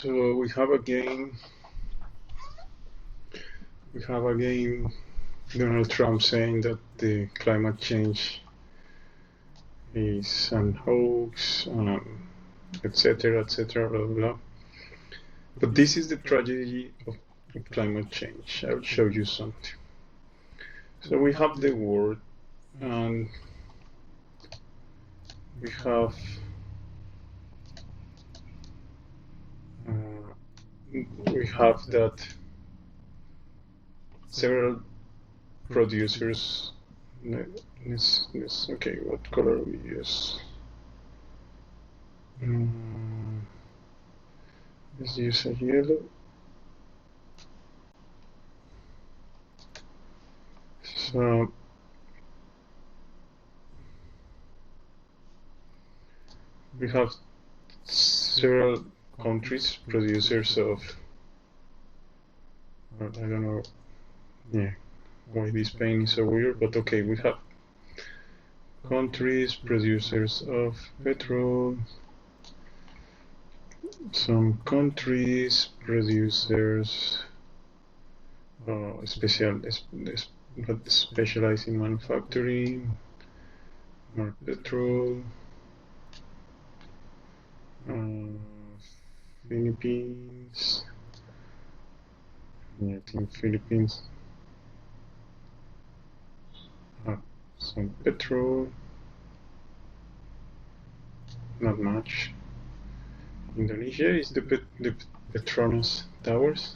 So we have again Donald Trump saying that the climate change is an hoax, etc., etc., blah, blah, blah. But this is the tragedy of climate change. I will show you something. So we have the world, and we have that several producers. Okay, what color we use? Let's use a yellow. So we have several countries producers of, I don't know, yeah, why this paint is so weird, but okay, we have countries producers of petrol, some countries producers specialize in manufacturing more petrol. Philippines. I think Philippines have some petrol. Not much. Indonesia is the Petronas towers.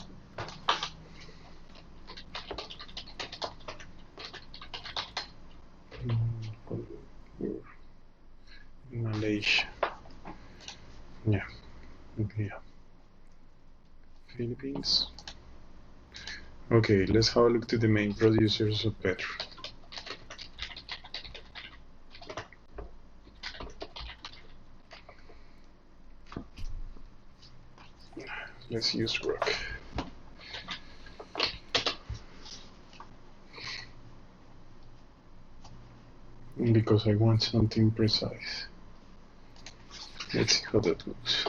Malaysia. Yeah. Okay. Philippines. Okay, let's have a look to the main producers of petrol. Let's use rock. Because I want something precise. Let's see how that looks.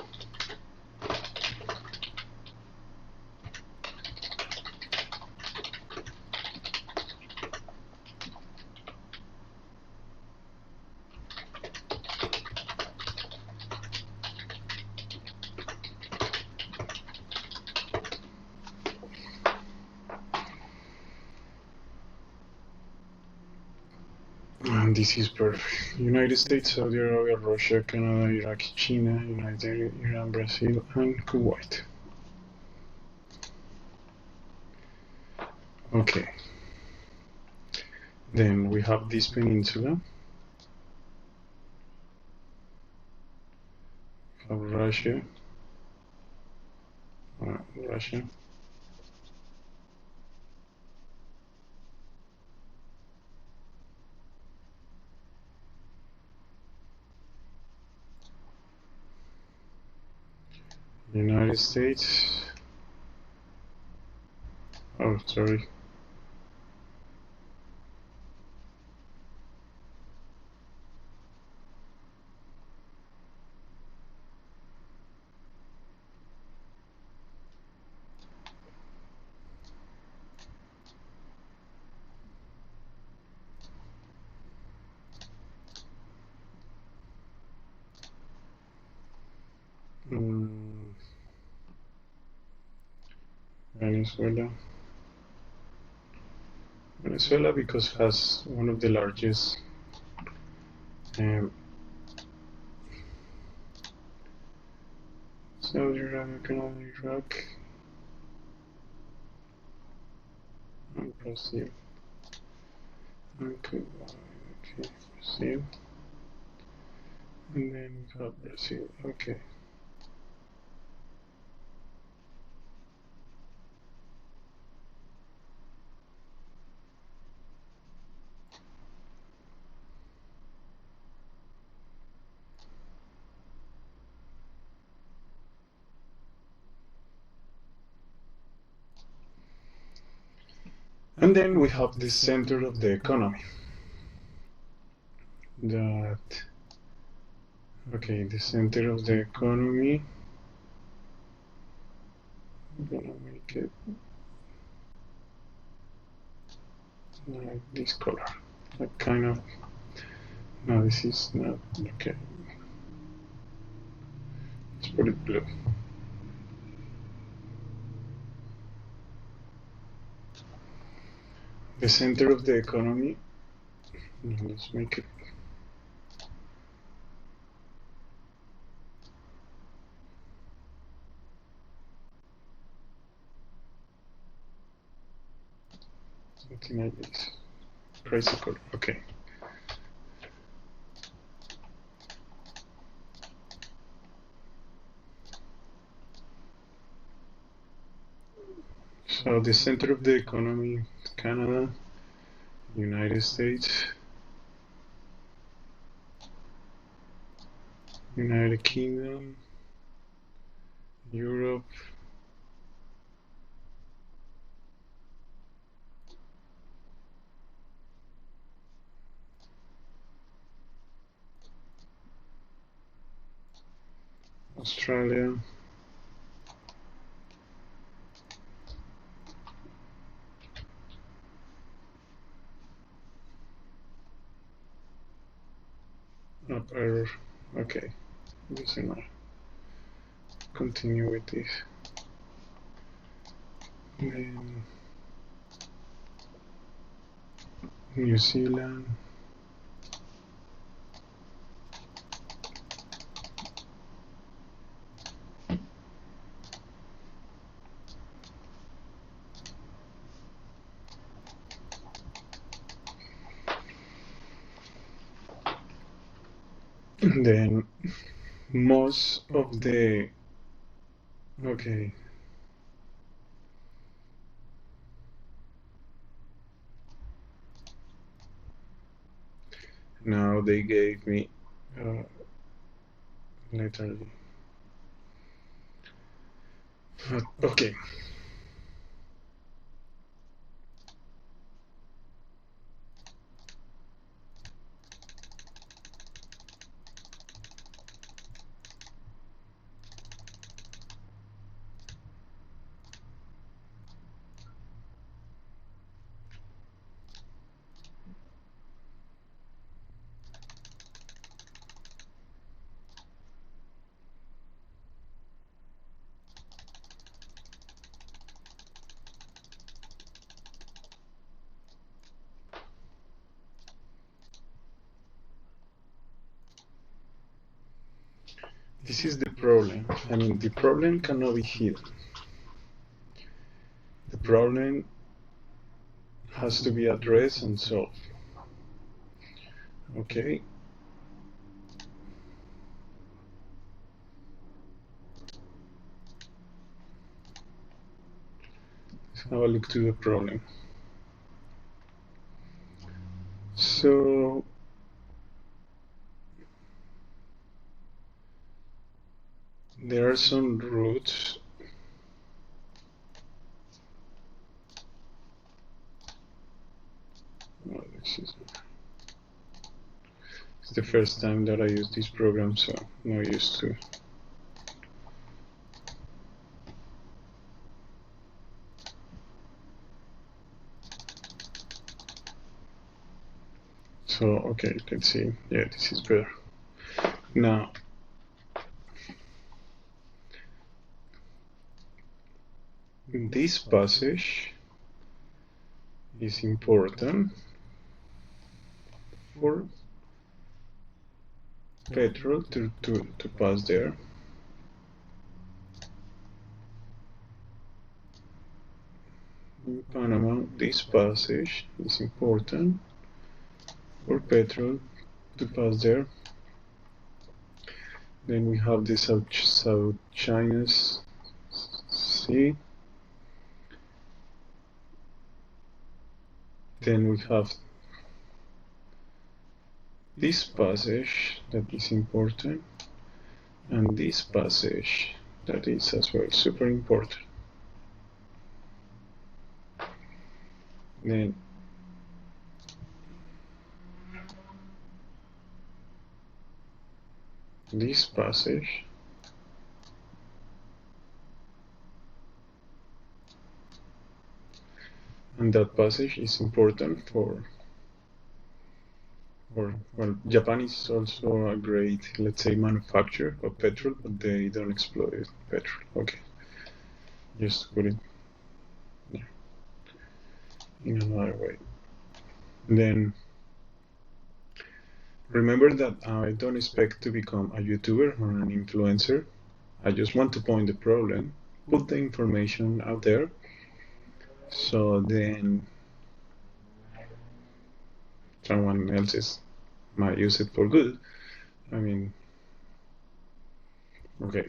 And this is perfect. United States, Saudi Arabia, Russia, Canada, Iraq, China, United Iran, Brazil, and Kuwait. Okay. Then we have this peninsula. We have Russia. Russia. United States. Oh, sorry. Venezuela. Venezuela because it has one of the largest Saudi Arabia, Canada, Iraq, and Brazil. Okay, Brazil. And then we have Brazil. Okay. And then we have the center of the economy. The center of the economy I'm gonna make it like this color, like kind of. No, this is not okay. Let's put it blue. The center of the economy. Let's make it. Something like this. Crazy color. Okay. So the center of the economy, Canada, United States, United Kingdom, Europe, Australia, error. Okay, doesn't matter. Continue with this. Then New Zealand, then most of the okay. Now they gave me literally. Okay. This is the problem. I mean, the problem cannot be hidden. The problem has to be addressed and solved. Okay. Let's have a look to the problem. So there are some roots. Oh, it's the first time that I use this program, so I'm not used to. So, okay, let's see. Yeah, this is better. Now, this passage is important for Petrol to pass there. In Panama, this passage is important for Petrol to pass there. Then we have the South China Sea. Then we have this passage that is important, and this passage that is as well super important. Then this passage And that passage is important well, Japan is also a great, let's say, manufacturer of petrol, but they don't exploit petrol. Okay, just put it there in another way. Then remember that I don't expect to become a YouTuber or an influencer. I just want to point the problem, put the information out there, so then someone else might use it for good. I mean, okay.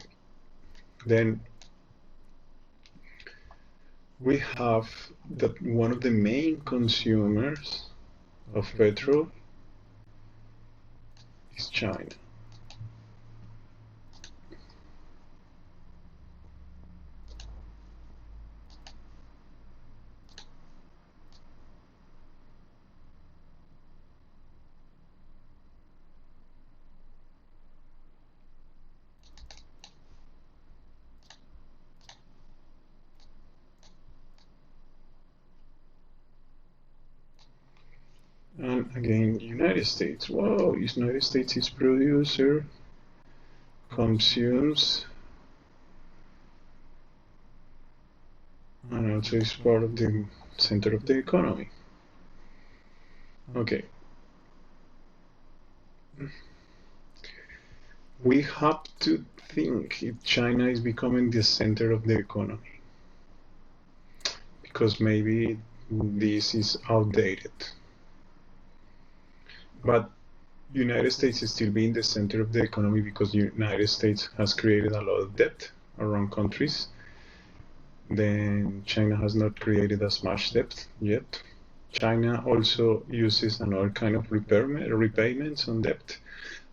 Then we have that one of the main consumers of petrol is China. And again, United States. Wow, United States is producer, consumes, and also is part of the center of the economy. Okay. We have to think if China is becoming the center of the economy, because maybe this is outdated. But United States is still being the center of the economy because the United States has created a lot of debt around countries. Then China has not created as much debt yet. China also uses another kind of repayments on debt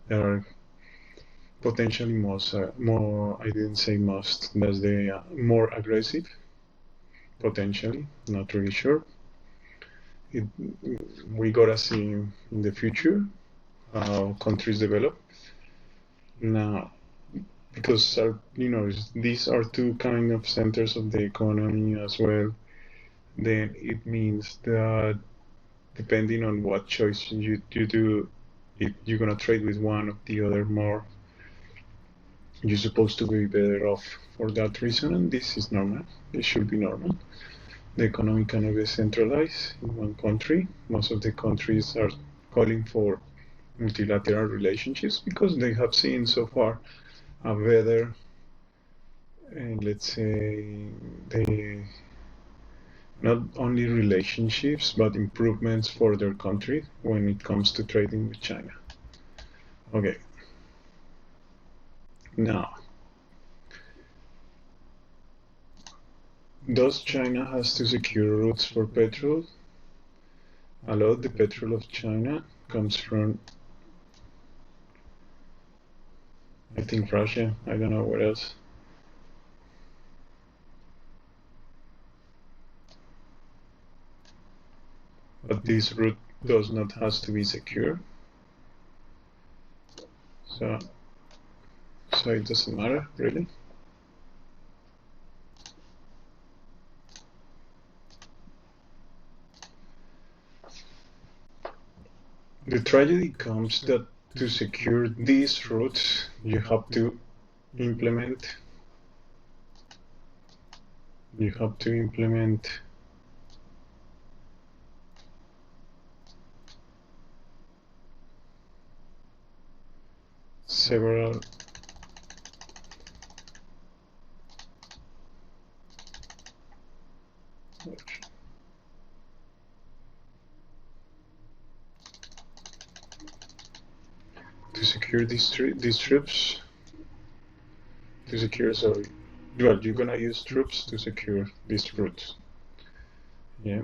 that are potentially more, I didn't say most, that's the more aggressive, potentially, not really sure. We gotta see in the future how countries develop. Now, because these are two kind of centers of the economy as well, then it means that depending on what choice you do, if you're gonna trade with one or the other more, you're supposed to be better off for that reason, and this is normal. It should be normal. The economy cannot be centralized in one country. Most of the countries are calling for multilateral relationships because they have seen so far a better, let's say, not only relationships but improvements for their country when it comes to trading with China. Okay. Now, does China has to secure routes for petrol? A lot of the petrol of China comes from, I think, Russia. I don't know where else. But this route does not has to be secure. So it doesn't matter, really. The tragedy comes that to secure these routes, you have to implement several to secure these troops. To secure, sorry. Well, you're gonna use troops to secure these routes. Yeah.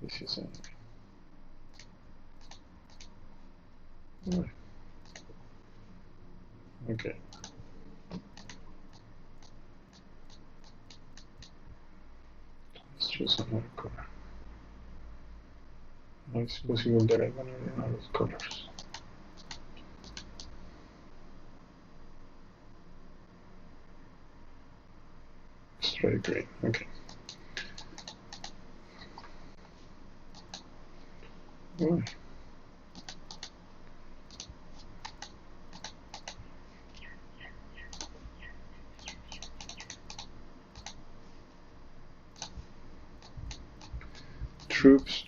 This is okay. Let's choose another color. Now it's possible that I'm gonna run out of colors. try green. Okay. Why? Troops.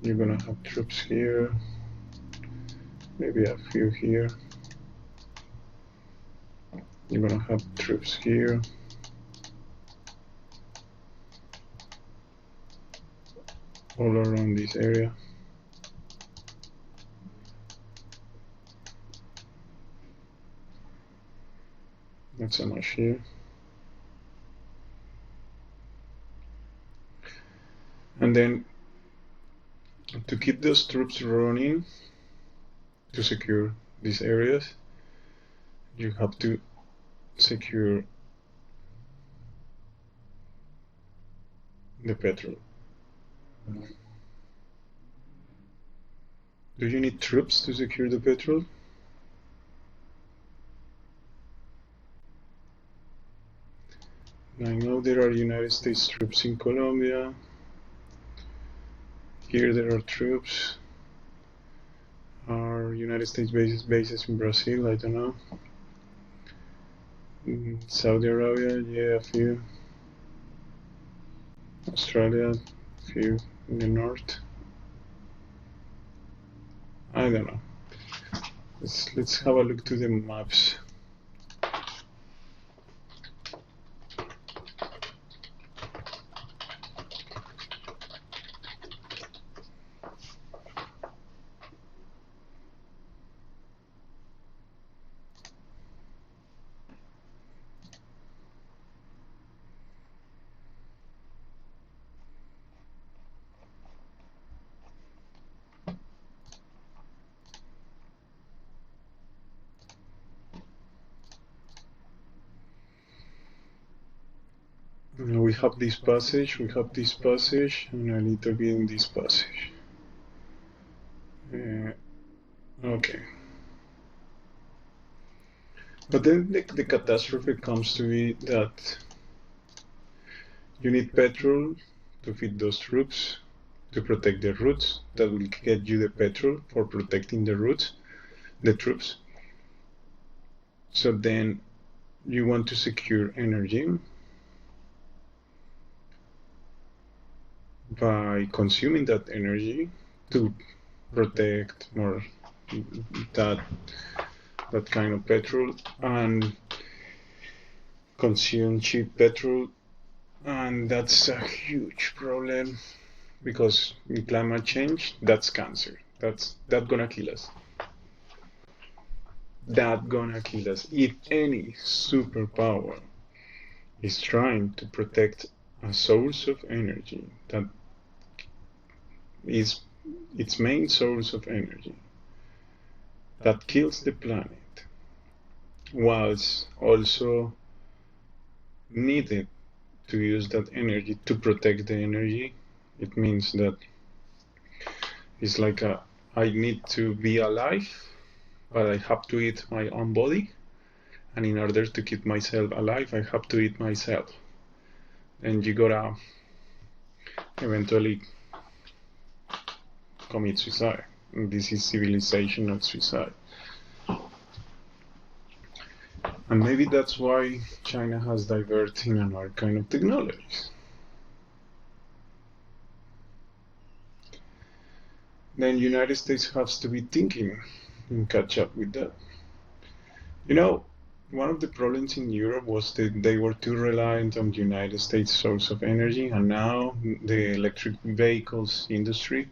You're gonna have troops here. Maybe a few here. You're gonna have troops here. All around this area. Not so much here. And then to keep those troops running, to secure these areas, you have to secure the petrol. Do you need troops to secure the petrol? I know there are United States troops in Colombia. Here there are troops. Are United States bases in Brazil? I don't know. In Saudi Arabia, yeah, a few. Australia, a few in the north. I don't know. Let's have a look to the maps. We have this passage, and a little bit in this passage. Okay. But then the catastrophe comes to be that you need petrol to feed those troops, to protect the routes. That will get you the petrol for protecting the routes, the troops. So then you want to secure energy by consuming that energy to protect more that kind of petrol and consume cheap petrol, and that's a huge problem because in climate change, that's cancer. That's gonna kill us. That's gonna kill us. If any superpower is trying to protect a source of energy that is its main source of energy that kills the planet, was also needed to use that energy to protect the energy, it means that it's like I need to be alive, but I have to eat my own body, and in order to keep myself alive, I have to eat myself. And you gotta eventually commit suicide. And this is civilization, not suicide. And maybe that's why China has diverted in another kind of technologies. Then United States has to be thinking and catch up with that. You know, one of the problems in Europe was that they were too reliant on the United States source of energy, and now the electric vehicles industry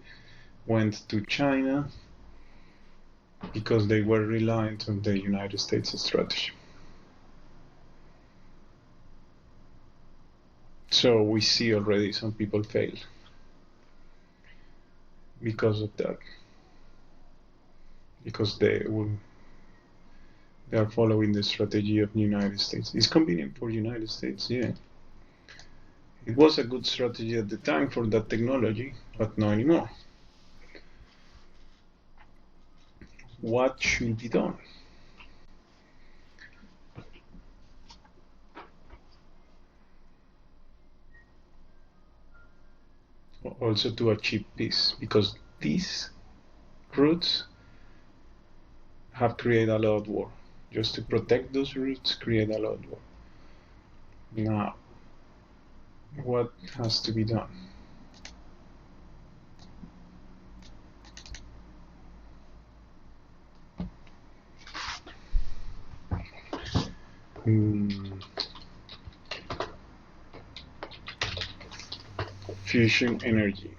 went to China because they were reliant on the United States strategy. So we see already some people fail because of that, because they are following the strategy of the United States. It's convenient for the United States, yeah. It was a good strategy at the time for that technology, but not anymore. What should be done? also to achieve peace, because these roots have created a lot of war. Just to protect those roots, create a lot of war. Now, what has to be done? Fusion energy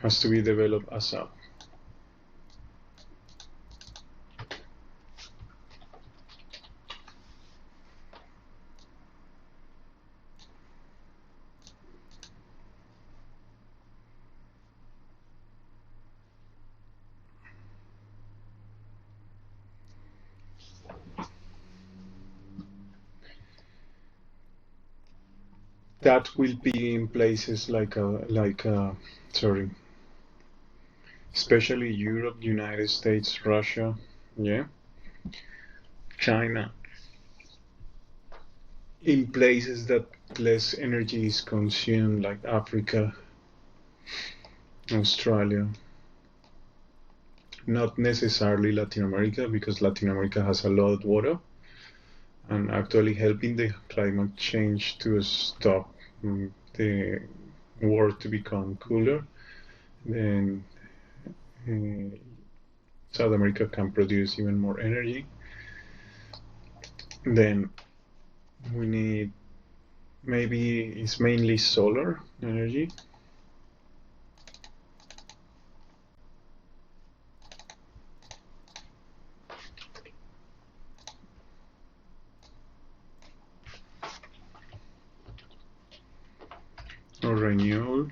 has to be developed ASAP. That will be in places especially Europe, United States, Russia, yeah, China, in places that less energy is consumed, like Africa, Australia, not necessarily Latin America, because Latin America has a lot of water, and actually helping the climate change to stop the world to become cooler, then South America can produce even more energy. Then we need, maybe it's mainly solar energy. Or renewable.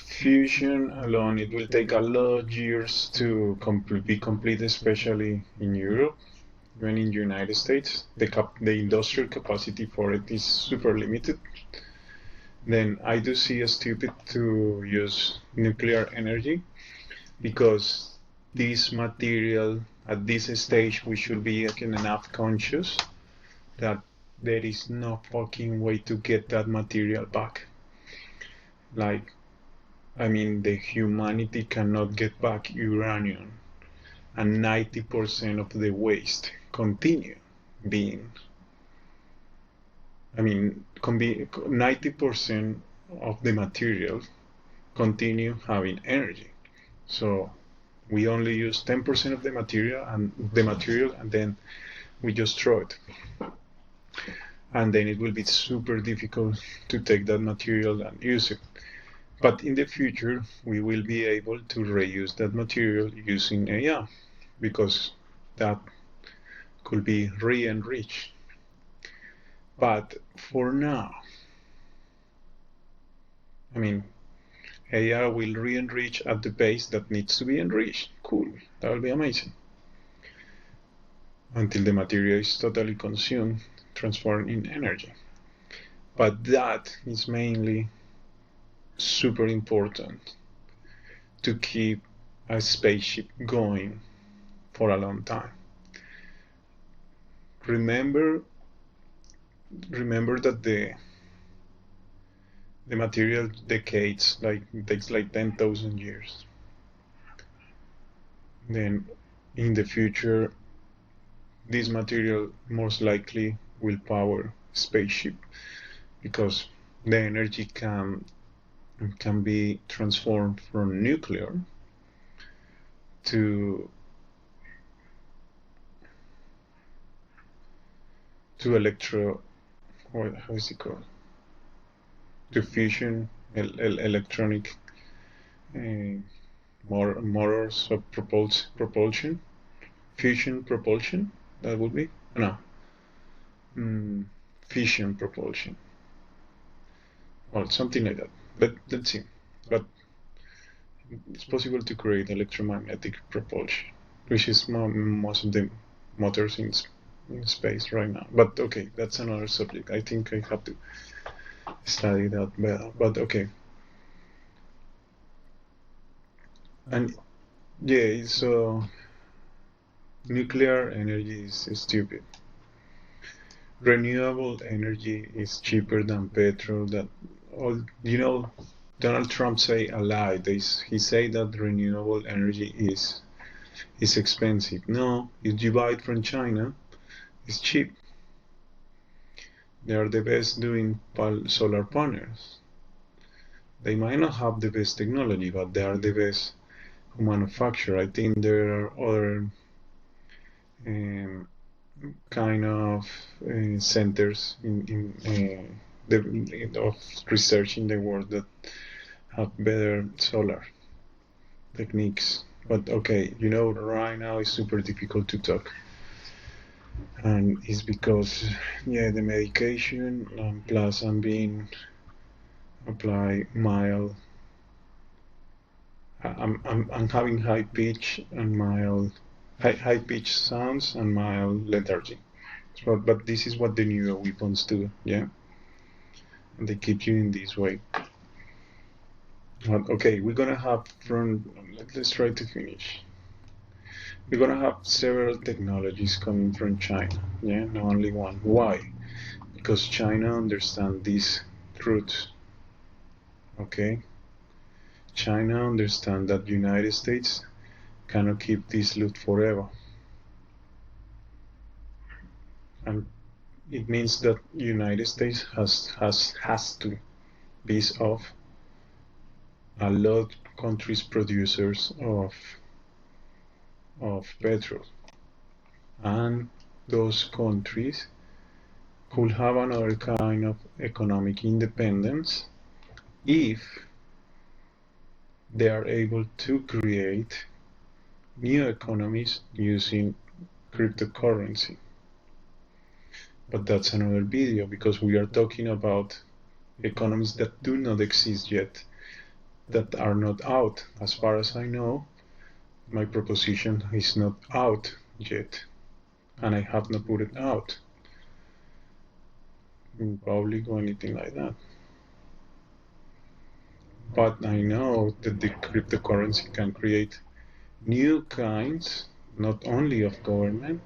Fusion alone, it will take a lot of years to be complete, especially in Europe, even in the United States. The industrial capacity for it is super limited. Then I do see as stupid to use nuclear energy, because this material, at this stage, we should be enough conscious that there is no fucking way to get that material back. Like, I mean, the humanity cannot get back uranium, and 90% of the waste continue being. I mean, 90% of the material continue having energy. So we only use 10% of the material, and then we just throw it. And then it will be super difficult to take that material and use it. But in the future, we will be able to reuse that material using AI, because that could be re-enriched. But for now, I mean, AI will re-enrich at the pace that needs to be enriched. Cool, that will be amazing. Until the material is totally consumed, transformed in energy. But that is mainly super important to keep a spaceship going for a long time. Remember that the material decays, it takes like 10,000 years. Then in the future, this material most likely will power spaceship, because the energy can be transformed from nuclear to how is it called? To fusion electronic motors of propulsion, fusion propulsion. That would be fission propulsion, or something like that. But let's see. But it's possible to create electromagnetic propulsion, which is most of the motors in space right now. But okay, that's another subject. I think I have to study that better. But okay. And yeah, so nuclear energy is stupid. Renewable energy is cheaper than petrol. That all Donald Trump say a lie. He say that renewable energy is expensive. No, if you buy it from China, it's cheap. They are the best doing solar panels. They might not have the best technology, but they are the best who manufacture. I think there are other um, kind of centers of research in the world that have better solar techniques. But okay, right now it's super difficult to talk, and it's because the medication plus I'm being apply mild. I'm having high pitch and mild, high pitch sounds and mild lethargy. But this is what the new weapons do, yeah. And they keep you in this way. Okay, we're gonna have let's try to finish. We're gonna have several technologies coming from China, yeah, not only one. Why? Because China understands these truths, okay? China understands that United States cannot keep this loot forever. And it means that United States has to piece off a lot of countries producers of petrol, and those countries could have another kind of economic independence if they are able to create new economies using cryptocurrency. But that's another video, because we are talking about economies that do not exist yet, that are not out. As far as I know, my proposition is not out yet, and I have not put it out in public or anything like that. But I know that the cryptocurrency can create new kinds, not only of government,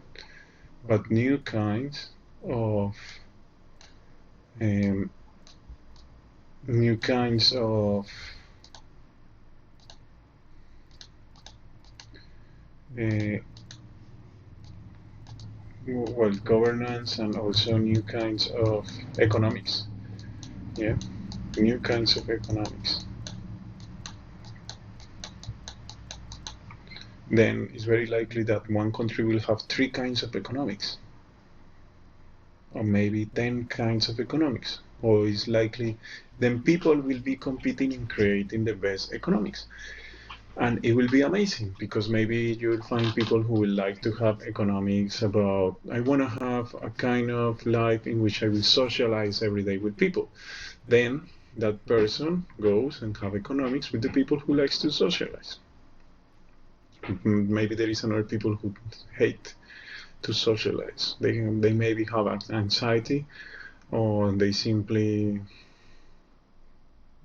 but new kinds of um, new kinds of governance, and also new kinds of economics. Yeah, new kinds of economics. Then it's very likely that one country will have 3 kinds of economics, or maybe 10 kinds of economics. Or it's likely then people will be competing in creating the best economics. And it will be amazing, because maybe you'll find people who will like to have economics about, I want to have a kind of life in which I will socialize every day with people. Then that person goes and have economics with the people who likes to socialize. Maybe there is another people who hate to socialize. They maybe have anxiety, or they simply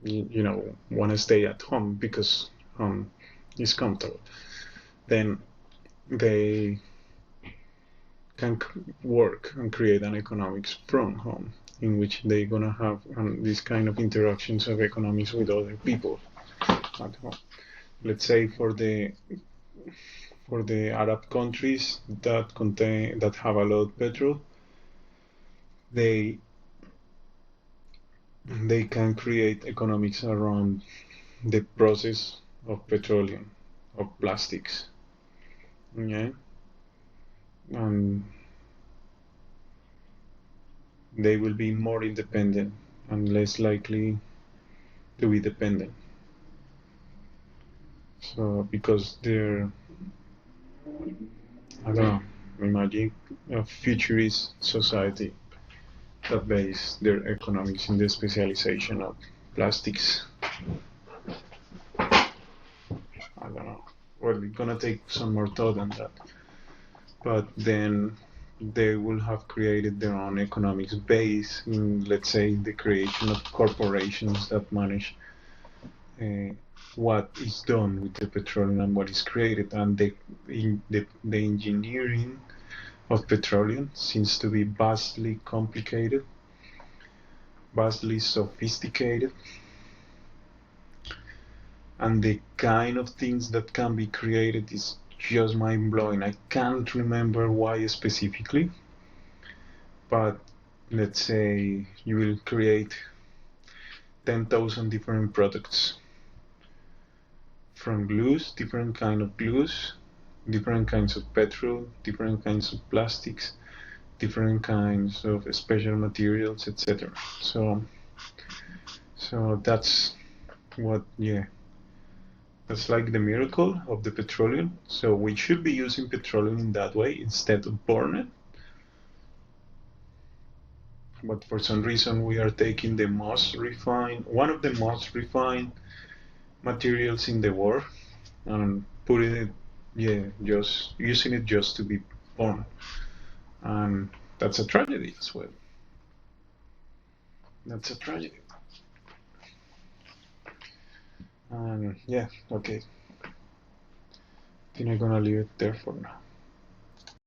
want to stay at home because it's comfortable. Then they can work and create an economics from home, in which they're gonna have these kind of interactions of economics with other people at home. Let's say for the Arab countries that have a lot of petrol, they can create economics around the process of petroleum, of plastics. Yeah. And they will be more independent and less likely to be dependent. So because they're, I don't know, imagine a futurist society that base their economics in the specialization of plastics. I don't know. Well, it's gonna take some more thought on that. But then they will have created their own economics base in, let's say, the creation of corporations that manage what is done with the petroleum and what is created, and the engineering of petroleum seems to be vastly complicated, vastly sophisticated, and the kind of things that can be created is just mind-blowing. I can't remember why specifically, but let's say you will create 10,000 different products from glues, different kind of glues, different kinds of petrol, different kinds of plastics, different kinds of special materials, etc. So that's what, yeah, that's like the miracle of the petroleum. So we should be using petroleum in that way instead of burn it. But for some reason we are taking the most refined, one of the most refined materials in the world, and putting it, yeah, just using it just to be born, and that's a tragedy as well. That's a tragedy. And yeah, okay. I think I'm gonna leave it there for now.